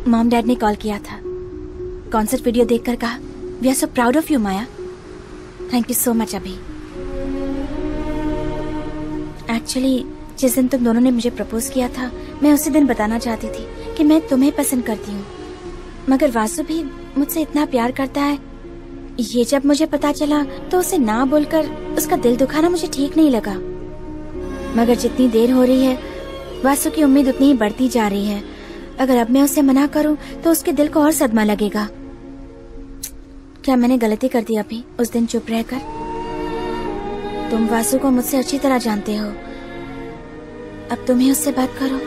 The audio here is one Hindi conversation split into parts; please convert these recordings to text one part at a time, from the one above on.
मॉम डैड ने कॉल किया था, कॉन्सर्ट वीडियो देखकर कहा we are so proud of you Maya. Thank you so much अभी। एक्चुअली जिस दिन तुम दोनों ने मुझे प्रपोज किया था, मैं उसी दिन बताना चाहती थी कि मैं तुम्हें पसंद करती हूँ, मगर वासु भी मुझसे इतना प्यार करता है। ये जब मुझे पता चला तो उसे ना बोलकर उसका दिल दुखाना मुझे ठीक नहीं लगा। मगर जितनी देर हो रही है, वासु की उम्मीद उतनी ही बढ़ती जा रही है। अगर अब मैं उसे मना करूं तो उसके दिल को और सदमा लगेगा। क्या मैंने गलती कर दी अभी उस दिन चुप रहकर? तुम वासु को मुझसे अच्छी तरह जानते हो, अब तुम ही उससे बात करो।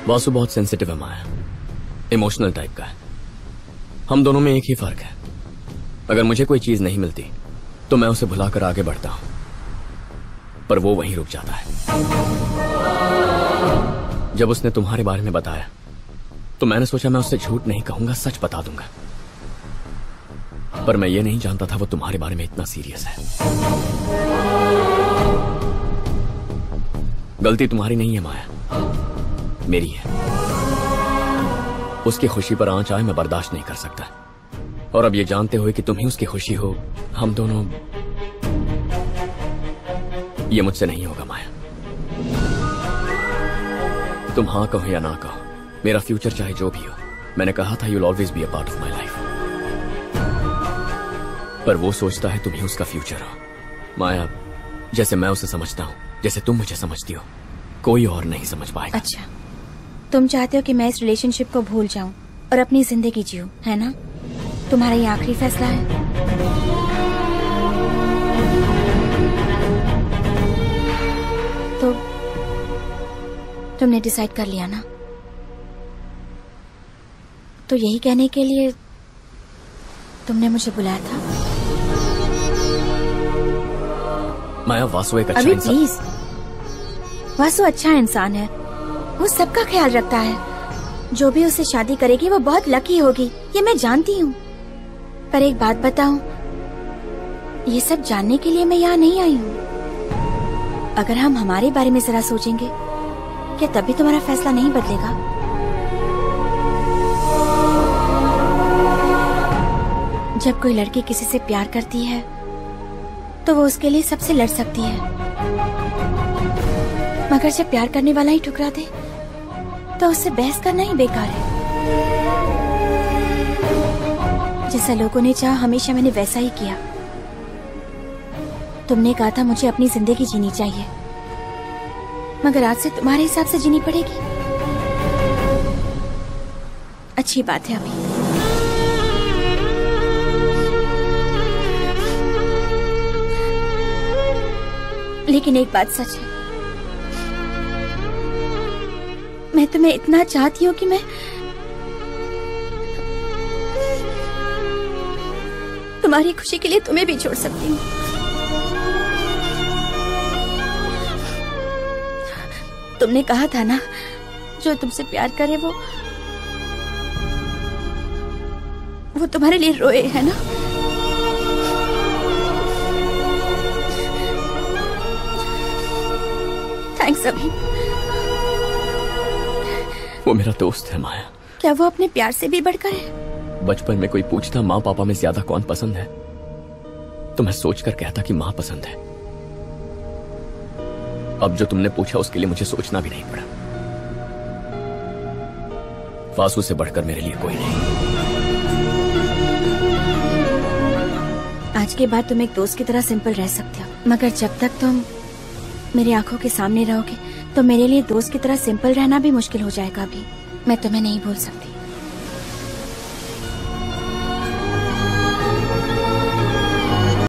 वासु बहुत सेंसिटिव है माया, इमोशनल टाइप का है। हम दोनों में एक ही फर्क है, अगर मुझे कोई चीज नहीं मिलती तो मैं उसे भुलाकर आगे बढ़ता हूं, पर वो वहीं रुक जाता है। जब उसने तुम्हारे बारे में बताया तो मैंने सोचा मैं उससे झूठ नहीं कहूंगा, सच बता दूंगा, पर मैं ये नहीं जानता था वो तुम्हारे बारे में इतना सीरियस है। गलती तुम्हारी नहीं है माया, मेरी है। उसकी खुशी पर आंच आए मैं बर्दाश्त नहीं कर सकता, और अब ये जानते हुए कि तुम ही उसकी खुशी हो, हम दोनों, ये मुझसे नहीं होगा माया। तुम हाँ कहो या ना कहो, मेरा फ्यूचर चाहे जो भी हो, मैंने कहा था you'll always be a part of my life, पर वो सोचता है तुम ही उसका फ्यूचर हो। माया, जैसे मैं उसे समझता हूँ, जैसे तुम मुझे समझती हो, कोई और नहीं समझ पाएगा। अच्छा, तुम चाहते हो कि मैं इस रिलेशनशिप को भूल जाऊं और अपनी जिंदगी जीऊं, है ना? तुम्हारा ये आखिरी फैसला है? तो तुमने डिसाइड कर लिया ना? तो यही कहने के लिए तुमने मुझे बुलाया था? माया, वासु एक अच्छा अभी इंसान। प्लीज, वासु अच्छा इंसान है, वो सबका ख्याल रखता है। जो भी उससे शादी करेगी वो बहुत लकी होगी, ये मैं जानती हूँ। पर एक बात बताऊं, ये सब जानने के लिए मैं यहाँ नहीं आई हूँ। अगर हम हमारे बारे में जरा सोचेंगे, क्या तभी तुम्हारा फैसला नहीं बदलेगा? जब कोई लड़की किसी से प्यार करती है तो वो उसके लिए सबसे लड़ सकती है, मगर जब प्यार करने वाला ही ठुकरा दे तो उससे बहस करना ही बेकार है। जैसा लोगों ने चाहा हमेशा मैंने वैसा ही किया। तुमने कहा था मुझे अपनी जिंदगी जीनी चाहिए, मगर आज से तुम्हारे हिसाब से जीनी पड़ेगी। अच्छी बात है अभी। लेकिन एक बात सच है, मैं तुम्हें इतना चाहती हूँ कि मैं तुम्हारी खुशी के लिए तुम्हें भी छोड़ सकती हूँ। तुमने कहा था ना, जो तुमसे प्यार करे वो तुम्हारे लिए रोए, है ना? थैंक्स अभी। वो मेरा दोस्त है माया। क्या वो अपने प्यार से भी बढ़कर है? बचपन में कोई पूछता माँ पापा में ज्यादा कौन पसंद है, तो मैं सोचकर कहता कि माँ पसंद है। अब जो तुमने पूछा उसके लिए मुझे सोचना भी नहीं पड़ा। वासु से बढ़कर मेरे लिए कोई नहीं। आज के बाद तुम एक दोस्त की तरह सिंपल रह सकते हो, मगर जब तक तुम मेरी आंखों के सामने रहोगे तो मेरे लिए दोस्त की तरह सिंपल रहना भी मुश्किल हो जाएगा। अभी मैं तुम्हें नहीं भूल सकती।